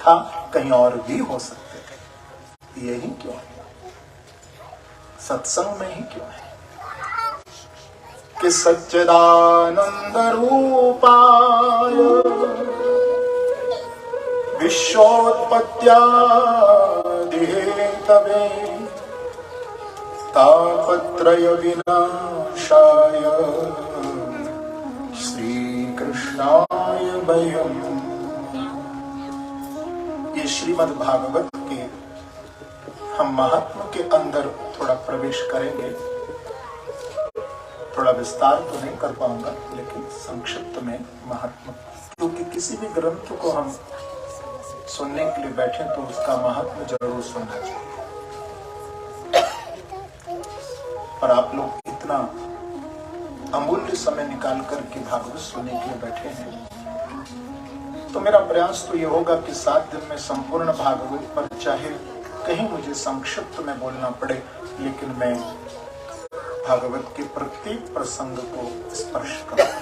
था, कहीं और भी हो सकते थे। यही क्यों है? सत्संग में ही क्यों है कि सच्चिदानंद रूपाय विश्वोत्पत्त्यादि हेतवे तापत्रय विनाशाय श्री कृष्णाय वयम्। ये श्रीमद् भागवत के हम महात्मा के अंदर थोड़ा प्रवेश करेंगे। थोड़ा विस्तार तो नहीं कर पाऊंगा, लेकिन संक्षिप्त में महात्मा, क्योंकि किसी भी ग्रंथ को हम सुनने के लिए बैठे तो उसका महात्मा जरूर सुनना चाहिए। पर आप लोग इतना अमूल्य समय निकाल कर के भागवत सुनने के लिए बैठे हैं, तो मेरा प्रयास तो ये होगा कि 7 दिन में संपूर्ण भागवत पर चाहे कहीं मुझे संक्षिप्त में बोलना पड़े, लेकिन मैं भागवत के प्रत्येक प्रसंग को स्पर्श करूंगा,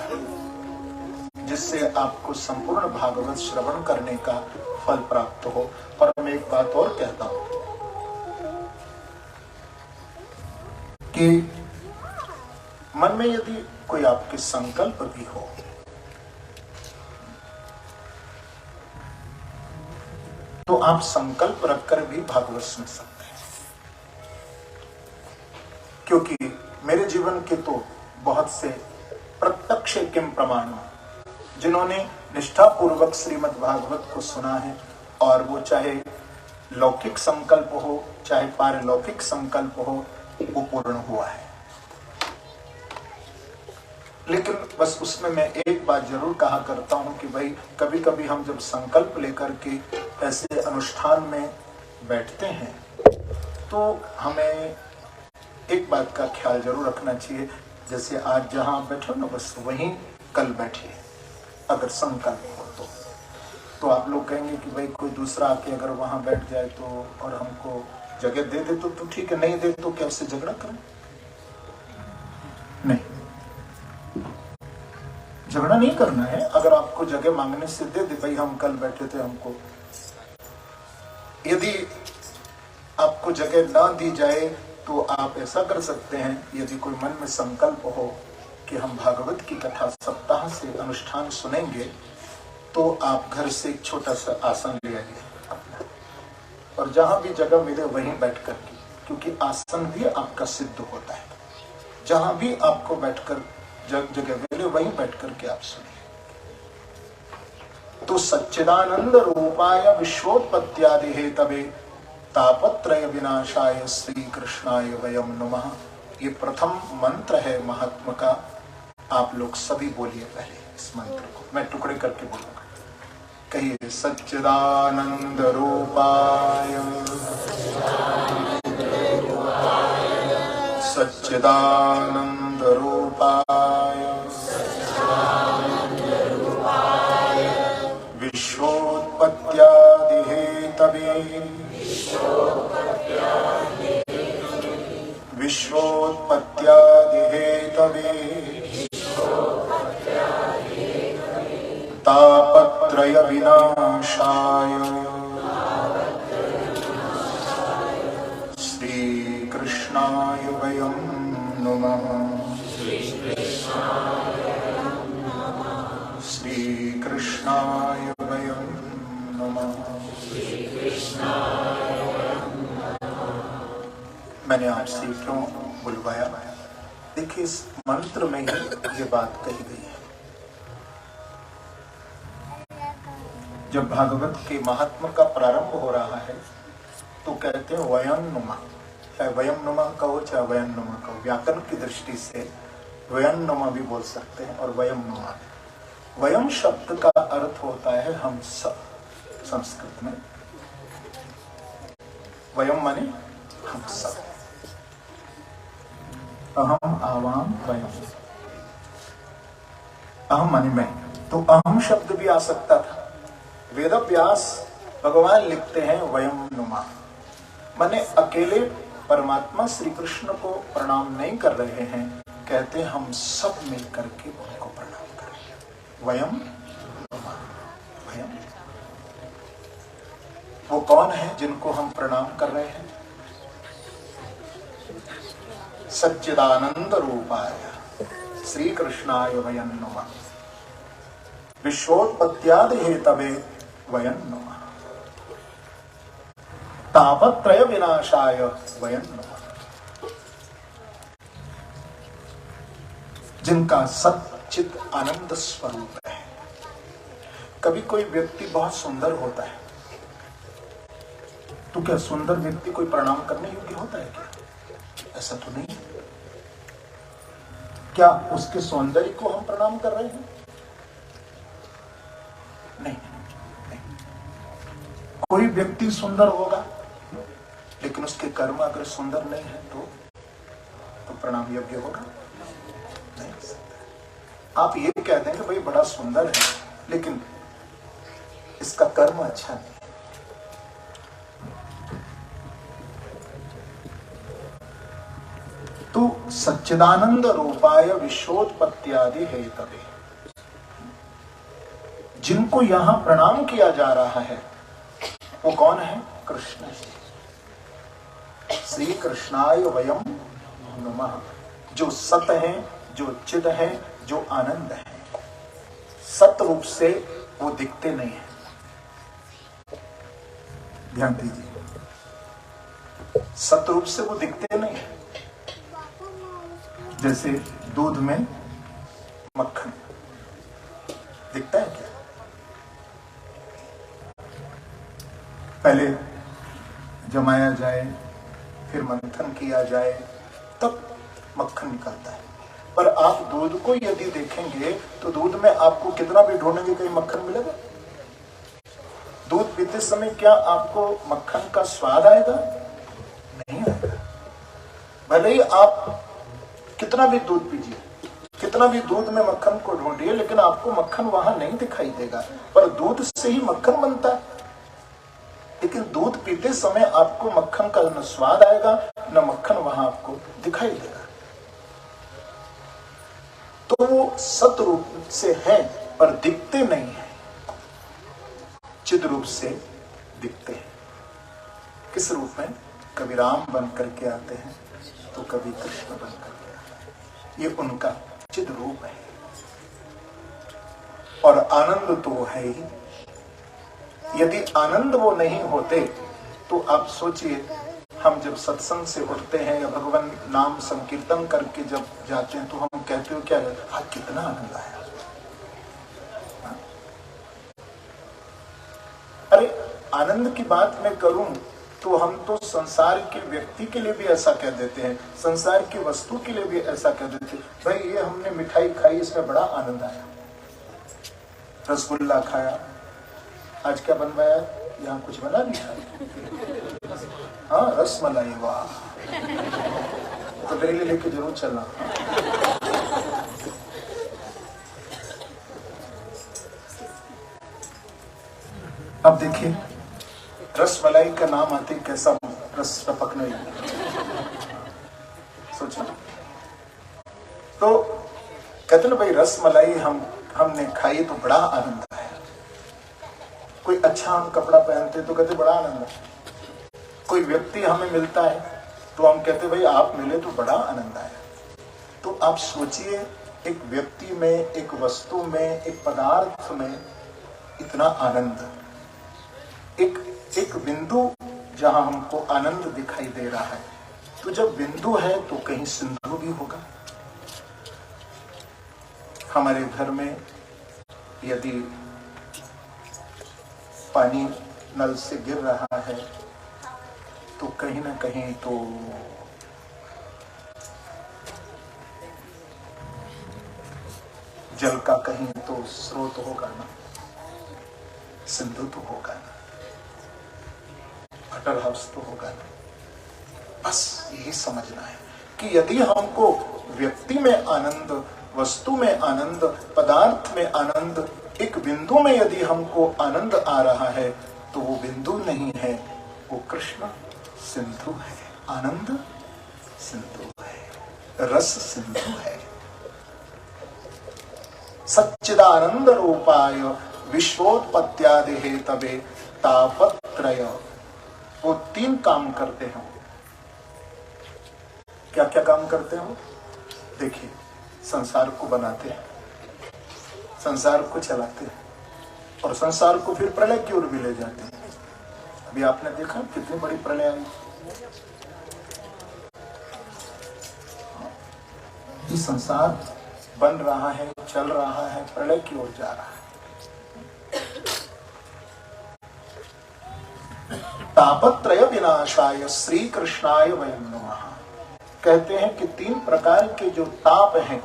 जिससे आपको संपूर्ण भागवत श्रवण करने का फल प्राप्त हो। और मैं एक बात और कहता हूं कि मन में यदि कोई आपके संकल्प भी हो तो आप संकल्प रखकर भी भागवत सुन सकते हैं, क्योंकि मेरे जीवन के तो बहुत से प्रत्यक्ष किम प्रमाण जिन्होंने निष्ठापूर्वक श्रीमद् भागवत को सुना है, और वो चाहे लौकिक संकल्प हो चाहे पारलौकिक संकल्प हो, वो पूर्ण हुआ है। लेकिन बस उसमें मैं एक बात जरूर कहा करता हूं कि भाई कभी कभी हम जब संकल्प लेकर के ऐसे अनुष्ठान में बैठते हैं तो हमें एक बात का ख्याल जरूर रखना चाहिए, जैसे आज जहां बैठो ना बस वहीं कल बैठिए। अगर संकल्प हो तो आप लोग कहेंगे कि भाई कोई दूसरा आके अगर वहां बैठ जाए तो और हमको जगह दे दे तो ठीक है, नहीं दे तो क्या उससे झगड़ा करें? नहीं, झगड़ा नहीं करना है। अगर आपको जगह मांगने से दे दे, भाई हम कल बैठे थे, हमको यदि आपको जगह ना दी जाए तो आप ऐसा कर सकते हैं, यदि कोई मन में संकल्प हो कि हम भागवत की कथा सप्ताह से अनुष्ठान सुनेंगे, तो आप घर से एक छोटा सा आसन ले आइए अपना, और जहां भी जगह मिले वहीं बैठ कर के, क्योंकि आसन भी आपका सिद्ध होता है। जहां भी आपको बैठकर जगह मिले वहीं बैठ करके आप सुनिए। तो सच्चिदानंद रूपाय विश्वोत्पत्त्यादि हेतवे तापत्रय विनाशाय श्री कृष्णाय वयम नमः। ये प्रथम मंत्र है महात्मा का। आप लोग सभी बोलिए पहले इस मंत्र को, मैं टुकड़े करके बोलूंगा। कहिए, सच्चिदानंद रूपाय सच्चिदानंद रूपाय विश्वोत्पत्त्यादि हेतवे विश्वोत्पत्त्यादि हेतवे तापत्रय विनाशाय श्री कृष्णाय वयं नमः। श्री कृष्णाय वयं नमः। मैंने आपसे क्यों बुलवाया? देखिए, इस मंत्र में ही ये बात कही गई है। जब भागवत के महात्मा का प्रारंभ हो रहा है तो कहते हैं वयं नुमा, चाहे वयं नुमा कहो चाहे वयं नुमा कहो, व्याकरण की दृष्टि से वयं नुमा भी बोल सकते हैं और वयं नुमा। वयं शब्द का अर्थ होता है हम सब। संस्कृत में वयं माने हम सब। अहम आवाम वयं, अहम माने मैं, तो अहम शब्द भी आ सकता था। वेद व्यास भगवान लिखते हैं वयं नुमा, माने अकेले परमात्मा श्री कृष्ण को प्रणाम नहीं कर रहे हैं, कहते हैं हम सब मिल करके उनको प्रणाम करें। वयं नुमा, वयं। वो कौन है जिनको हम प्रणाम कर रहे हैं? सच्चिदानंद रूपाय श्री कृष्णाय वयं नमः, विश्वोत्पत्त्यादि हेतवे वयं नमः, तापत्रय विनाशाय वयं नमः। जिनका सच्चिद आनंद स्वरूप है। कभी कोई व्यक्ति बहुत सुंदर होता है, तो क्या सुंदर व्यक्ति कोई प्रणाम करने योग्य होता है क्या? ऐसा तो नहीं। क्या उसके सौंदर्य को हम प्रणाम कर रहे हैं? नहीं, नहीं। कोई व्यक्ति सुंदर होगा, लेकिन उसके कर्म अगर सुंदर नहीं है तो प्रणाम योग्य होगा नहीं। आप ये कहते हैं कि भाई बड़ा सुंदर है, लेकिन इसका कर्म अच्छा नहीं। तो सच्चिदानंद रूपाय विश्वोत्पत्त्यादि हेतवे, जिनको यहां प्रणाम किया जा रहा है वो कौन है? कृष्ण जी। श्री कृष्णाय वयं नमः, जो सत है, जो चिद है, जो आनंद है। सत रूप से वो दिखते नहीं है। ध्यान दीजिए, सत रूप से वो दिखते नहीं है। जैसे दूध में मक्खन दिखता है क्या? पहले जमाया जाए, फिर मंथन किया जाए, तब मक्खन निकलता है। पर आप दूध को यदि देखेंगे तो दूध में आपको कितना भी ढूंढेंगे कहीं मक्खन मिलेगा? दूध पीते समय क्या आपको मक्खन का स्वाद आएगा? नहीं आएगा। भले ही आप कितना भी दूध पीजिए, कितना भी दूध में मक्खन को ढूंढिए, लेकिन आपको मक्खन वहां नहीं दिखाई देगा। पर दूध से ही मक्खन बनता है, लेकिन दूध पीते समय आपको मक्खन का न स्वाद आएगा, न मक्खन वहां आपको दिखाई देगा। तो वो सत रूप से है, पर दिखते नहीं है। चिद रूप से दिखते हैं। किस रूप में? कभी राम बन करके आते हैं, तो कभी कृष्ण बन करके आते हैं। ये उनका चिद रूप है। और आनंद तो है ही। यदि आनंद वो नहीं होते तो आप सोचिए, हम जब सत्संग से उठते हैं या भगवान नाम संकीर्तन करके जब जाते हैं तो हम कहते हो क्या, हाँ कितना आनंद आया। अरे आनंद की बात मैं करूं तो हम तो संसार के व्यक्ति के लिए भी ऐसा कह देते हैं, संसार की वस्तु के लिए भी ऐसा कह देते हैं, भाई ये हमने मिठाई खाई, इसमें बड़ा आनंद आया। रसगुल्ला खाया, आज क्या बनवाया? यहाँ कुछ बना नहीं था। हाँ रसमलाई, वाह, तो मेरे लिए लेके जरूर चलना। अब देखिए, रसमलाई का नाम आते कैसा रस टपकने लगा, सोचो। तो कहते ना भाई रसमलाई हमने खाई तो बड़ा आनंद आया। कोई अच्छा हम कपड़ा पहनते तो कहते बड़ा आनंद आया। कोई व्यक्ति हमें मिलता है तो हम कहते भाई आप मिले तो बड़ा आनंद आया। तो आप सोचिए, एक व्यक्ति में, एक वस्तु में, एक पदार्थ में इतना आनंद, एक बिंदु जहां हमको आनंद दिखाई दे रहा है। तो जब बिंदु है तो कहीं सिंधु भी होगा। हमारे घर में यदि पानी नल से गिर रहा है तो कहीं ना कहीं तो जल का कहीं तो स्रोत होगा ना, सिंधु तो होगा ना, अटल हाउस तो होगा ना। बस यही समझना है कि यदि हमको व्यक्ति में आनंद, वस्तु में आनंद, पदार्थ में आनंद, एक बिंदु में यदि हमको आनंद आ रहा है तो वो बिंदु नहीं है, वो कृष्ण सिंधु है। आनंद सिंधु है, रस सिंधु है। सच्चिदानंद रूपाय विश्वोत्पत्त्यादि हेतवे तापत्रय, वो 3 काम करते हैं। क्या क्या काम करते हैं? देखिए, संसार को बनाते हैं, संसार को चलाते हैं और संसार को फिर प्रलय की ओर भी ले जाते हैं। अभी आपने देखा कितनी बड़ी प्रलय आई। ये संसार बन रहा है, चल रहा है, प्रलय की ओर जा रहा है। तापत्रय विनाशाय श्री कृष्णाय वयं नमः। कहते हैं कि 3 प्रकार के जो ताप हैं।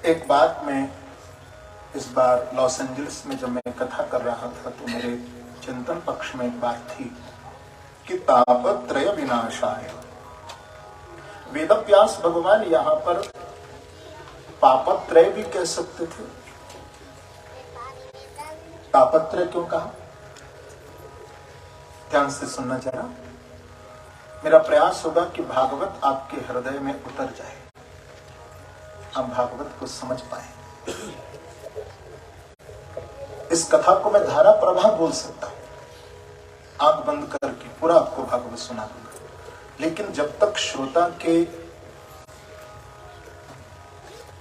एक बात में इस बार लॉस एंजलिस में जब मैं कथा कर रहा था तो मेरे चिंतन पक्ष में एक बात थी कि तापत्रय विनाशाय। वेदव्यास भगवान यहां पर पापत्रय भी कह सकते थे। तापत्रय क्यों कहा? ध्यान से सुनना जरा। मेरा प्रयास होगा कि भागवत आपके हृदय में उतर जाए, आप भागवत को समझ पाए। इस कथा को मैं धारा प्रवाह बोल सकता हूं, आंख बंद करके पूरा आपको भागवत सुना दूंगा। लेकिन जब तक श्रोता के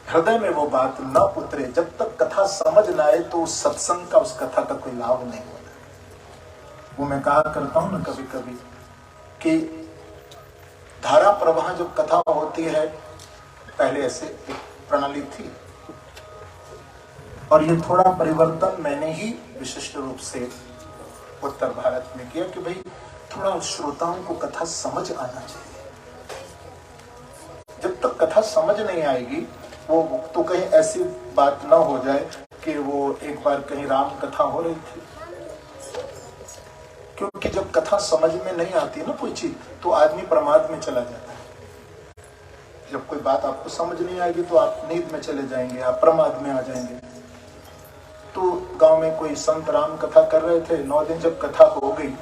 हृदय में वो बात न उतरे, जब तक कथा समझ न आए, तो उस सत्संग का, उस कथा का कोई लाभ नहीं होता। वो मैं कहा करता हूं ना कभी कभी कि धारा प्रवाह जो कथा होती है, पहले ऐसे एक प्रणाली थी और ये थोड़ा परिवर्तन मैंने ही विशिष्ट रूप से उत्तर भारत में किया कि भाई थोड़ा श्रोताओं को कथा समझ आना चाहिए। जब तक कथा समझ नहीं आएगी, वो तो कहीं ऐसी बात ना हो जाए कि वो एक बार कहीं राम कथा हो रही थी। क्योंकि जब कथा समझ में नहीं आती ना कोई चीज, तो आदमी प्रमाद में चला जाता है। जब कोई बात आपको समझ नहीं आएगी तो आप नींद में चले जाएंगे, आप प्रमाद में आ जाएंगे। तो गांव में कोई संत राम कथा कर रहे थे, 9 दिन जब कथा हो गई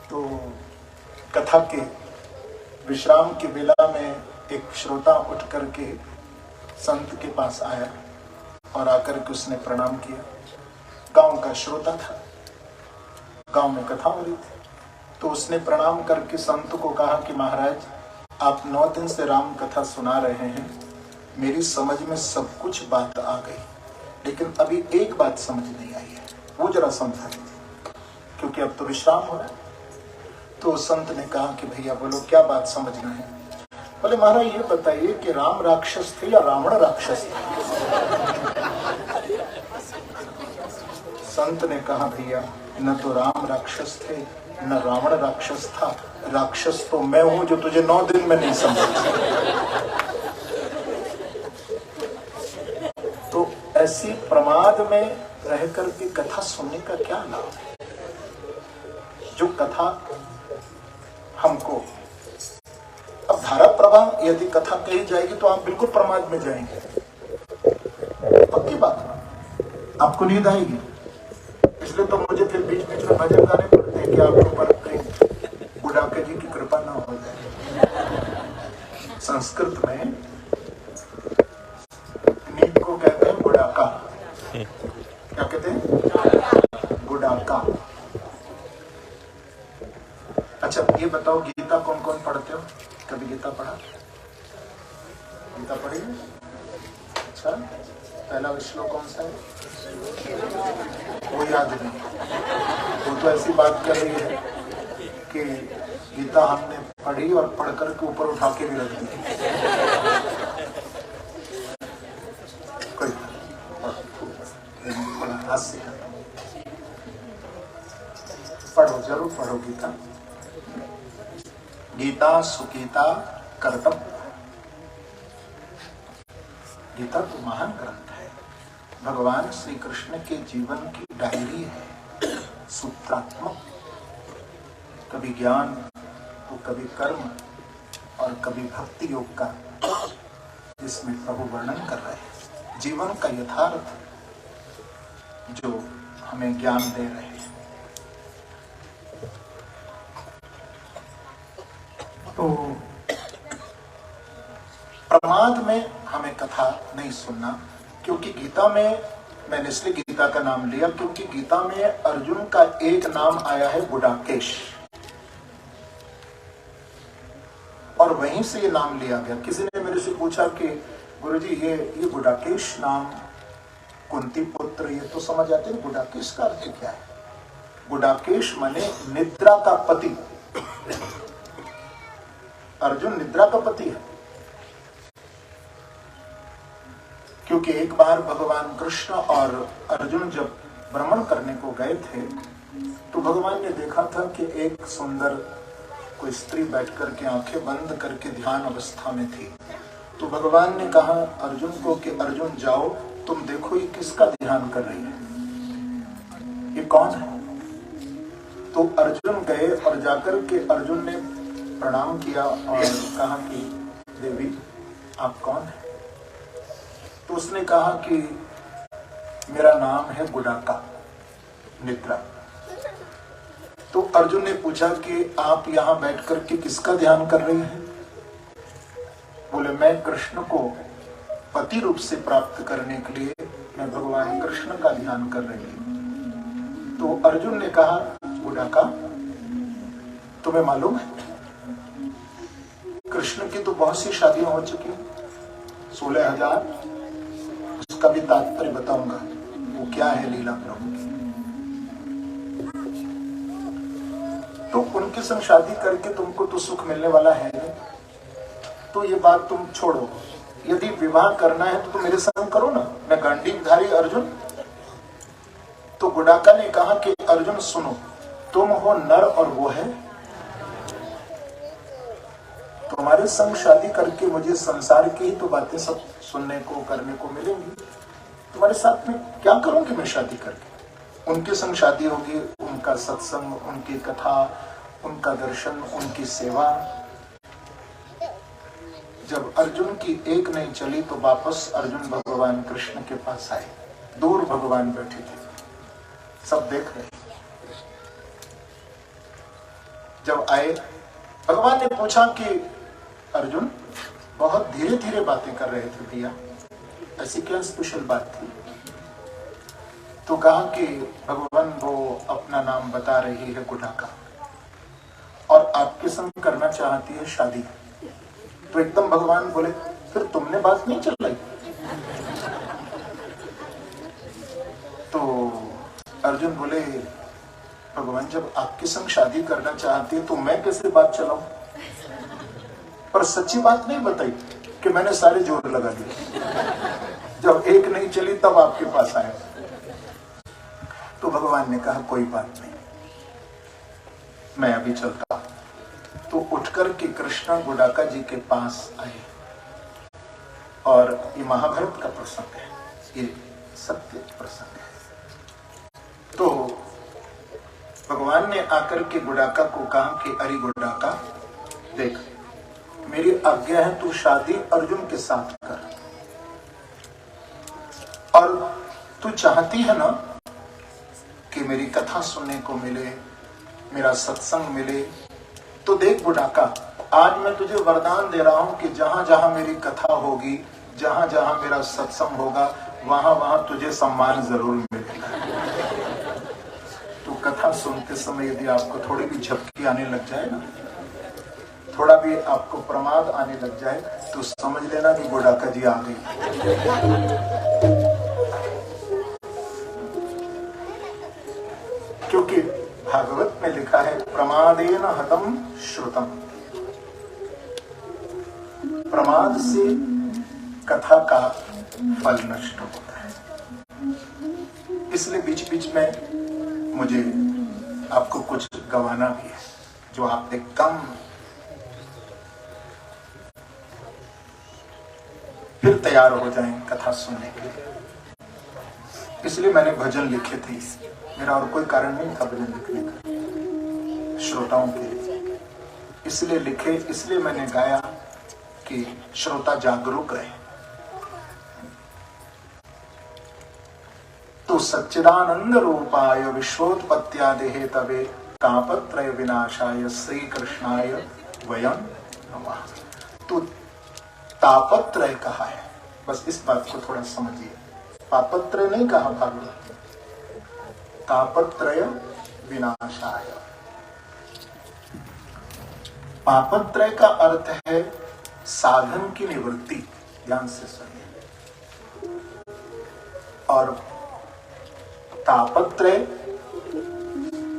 तो कथा के विश्राम की बेला में एक श्रोता उठ करके संत के पास आया और आकर के उसने प्रणाम किया। गांव का श्रोता था, गांव में कथा हो रही थी, तो उसने प्रणाम करके संत को कहा कि महाराज, आप 9 दिन से राम कथा सुना रहे हैं, मेरी समझ में सब कुछ बात आ गई, लेकिन अभी एक बात समझ नहीं आई है, वो जरा समझा दीजिए, क्योंकि अब तो विश्राम हो रहा है। तो संत ने कहा कि भैया बोलो क्या बात समझना है? बोले महाराज ये बताइए कि राम राक्षस थे या रावण राक्षस थे? संत ने कहा भैया न तो राम राक्षस थे न रावण राक्षस था, राक्षस तो मैं हूं जो तुझे 9 दिन में नहीं समझ। तो ऐसी प्रमाद में रह करके कथा सुनने का क्या लाभ है? जो कथा हमको, अब धारा प्रवाह यदि कथा कही जाएगी तो आप बिल्कुल प्रमाद में जाएंगे, पक्की बात। आपको नींद आएगी, इसलिए तो मुझे फिर बीच बीच में भजन गाने पड़ते हैं कि आपको पर कहीं बुढ़ापे जी की कृपा ना हो जाए। संस्कृत में नींद को कहते हैं बुढ़ाका। क्या कहते हैं? बुढ़ाका। अच्छा ये बताओ, गीता कौन कौन पढ़ते हो? कभी गीता पढ़ा? गीता पढ़ी? अच्छा, पहला श्लोक कौन सा है? वो याद नहीं। वो तो ऐसी बात कर रही है कि गीता हमने पढ़ी और पढ़कर के ऊपर उठा के भी रख दी। कोई हास्य पढ़ो, जरूर पढ़ो गीता। गीता सुगीता कर्तव्य। गीता तो महान ग्रंथ है, भगवान श्री कृष्ण के जीवन की डायरी है, सूत्रात्मक। कभी ज्ञान तो कभी कर्म और कभी भक्ति योग का, जिसमें प्रभु वर्णन कर रहे हैं जीवन का यथार्थ जो हमें ज्ञान दे रहे हैं। तो प्रमाद में हमें कथा नहीं सुनना, क्योंकि गीता में मैंने इसलिए गीता का नाम लिया क्योंकि गीता में अर्जुन का एक नाम आया है गुडाकेश, और वहीं से ये नाम लिया गया। किसी ने मेरे से पूछा कि गुरुजी ये गुडाकेश नाम, कुंती पुत्र, ये तो समझ आते हैं, गुडाकेश का अर्थ क्या है? गुडाकेश माने निद्रा का पति। अर्जुन निद्रा का पति है, क्योंकि एक बार भगवान कृष्ण और अर्जुन जब भ्रमण करने को गए थे तो भगवान ने देखा था कि एक सुंदर कोई स्त्री बैठ करके आंखें बंद करके ध्यान अवस्था में थी। तो भगवान ने कहा अर्जुन को कि अर्जुन जाओ, तुम देखो ये किसका ध्यान कर रही है, ये कौन है? तो अर्जुन गए और जाकर के अर्जुन ने प्रणाम किया और कहा कि देवी आप कौन है? तो उसने कहा कि मेरा नाम है गुडाका, निद्रा। तो अर्जुन ने पूछा कि आप यहां बैठ करके किसका ध्यान कर रही हैं? बोले मैं कृष्ण को पति रूप से प्राप्त करने के लिए मैं भगवान कृष्ण का ध्यान कर रही हूं। तो अर्जुन ने कहा गुडाका तुम्हें मालूम है कृष्ण की तो बहुत सी शादियां हो चुकी, 16,000। उसका भी तात्पर्य बताऊंगा वो क्या है लीला प्रभु की। तो उनके संग शादी करके तुमको तो सुख मिलने वाला है, तो ये बात तुम छोड़ो। यदि विवाह करना है तो तुम मेरे संग करो ना, मैं गांडीवधारी अर्जुन। तो गुडाका ने कहा कि अर्जुन सुनो, तुम हो नर और वो है, तुम्हारे संग शादी करके मुझे संसार की ही तो बातें सब सुनने को करने को मिलेंगी। तुम्हारे साथ में क्या करूंगी मैं शादी करके? उनके संग शादी होगी, उनका सत्संग, उनकी कथा, उनका दर्शन, उनकी सेवा। जब अर्जुन की एक नहीं चली तो वापस अर्जुन भगवान कृष्ण के पास आए। दूर भगवान बैठे थे, सब देख रहे। जब आए भगवान ने पूछा कि अर्जुन बहुत धीरे धीरे बातें कर रहे थे भैया, ऐसी क्या स्पेशल बात थी? तो कहा कि भगवान वो अपना नाम बता रही है गुडाका और आपके संग करना चाहती है शादी। तो एकदम भगवान बोले फिर तुमने बात नहीं चलाई? तो अर्जुन बोले भगवान जब आपके संग शादी करना चाहती है तो मैं कैसे बात चलाऊं? पर सच्ची बात नहीं बताई कि मैंने सारे जोर लगा दिए। जब एक नहीं चली तब आपके पास आया। तो भगवान ने कहा कोई बात नहीं, मैं अभी चलता। तो उठकर के कृष्ण गुडाका जी के पास आए। और ये महाभारत का प्रसंग है, ये सत्य प्रसंग है। तो भगवान ने आकर के गुडाका को कहा कि अरे गुडाका देख, मेरी आज्ञा है तू शादी अर्जुन के साथ कर, और तू चाहती है ना कि मेरी कथा सुनने को मिले, मेरा सत्संग मिले। तो देख गुडाका, आज मैं तुझे वरदान दे रहा हूं कि जहां जहां मेरी कथा होगी, जहां जहां मेरा सत्संग होगा, वहां वहां तुझे सम्मान जरूर मिलेगा। तो कथा सुनते समय यदि आपको थोड़ी भी झपकी आने लग जाए ना, थोड़ा भी आपको प्रमाद आने लग जाए, तो समझ लेना कि गुडाका जी आ गई। क्योंकि भागवत में लिखा है प्रमादेन हतम श्रुतम, प्रमाद से कथा का फल नष्ट होता है। इसलिए बीच बीच में मुझे आपको कुछ गवाना भी है जो आप एकदम फिर तैयार हो जाएं कथा सुनने के लिए। इसलिए मैंने भजन लिखे थे, मेरा और कोई कारण नहीं था भजन लिखने का, श्रोताओं के लिए इसलिए लिखे, इसलिए मैंने गाया कि श्रोता जागरूक रहे। तो सच्चिदानंद रूपाय विश्वोत्पत्त्यादि हेतवे तापत्रय विनाशाय श्री कृष्णाय वयं नमः। तो तापत्रय कहा है, बस इस बात को थोड़ा समझिए। पापत्रय नहीं कहा भागवत, तापत्रय विनाशाय। पापत्रय का अर्थ है साधन की निवृत्ति, ध्यान से सुनिए। और तापत्रय,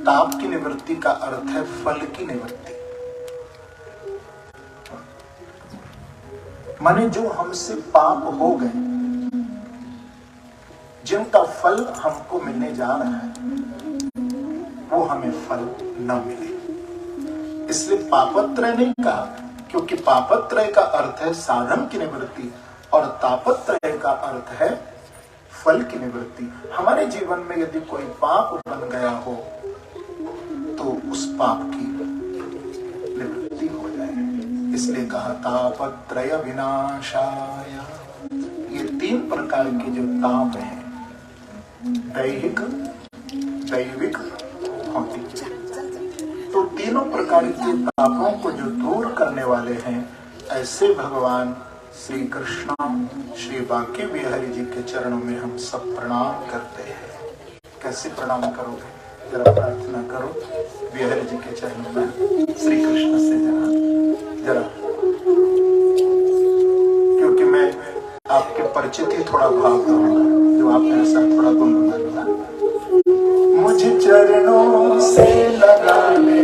ताप की निवृत्ति का अर्थ है फल की निवृत्ति। माने जो हमसे पाप हो गए, जिनका फल हमको मिलने जा रहा है, वो हमें फल न मिले। इसलिए पापत्रय नहीं कहा, क्योंकि पापत्रय का अर्थ है साधन की निवृत्ति और तापत्रय का अर्थ है फल की निवृत्ति। हमारे जीवन में यदि कोई पाप बन गया हो तो उस पाप की निवृत्ति हो जाए, इसलिए कहा तापत्रय विनाशाय। ये 3 प्रकार के जो ताप हैं, दैहिक, दैविक, भौतिक, तो तीनों प्रकार के तापों को जो दूर करने वाले हैं, ऐसे भगवान श्री कृष्ण श्री बांके बिहारी जी के चरणों में हम सब प्रणाम करते हैं। कैसे प्रणाम करोगे? जरा प्रार्थना करो बिहारी जी के चरणों में, श्री कृष्ण से जरा, क्योंकि मैं आपके परिचित ही थोड़ा भाव करूंगा, जो आप मेरे साथ थोड़ा गुनगुनाना। मुझे चरणों से लगा ले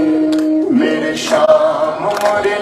मेरे श्याम मोरे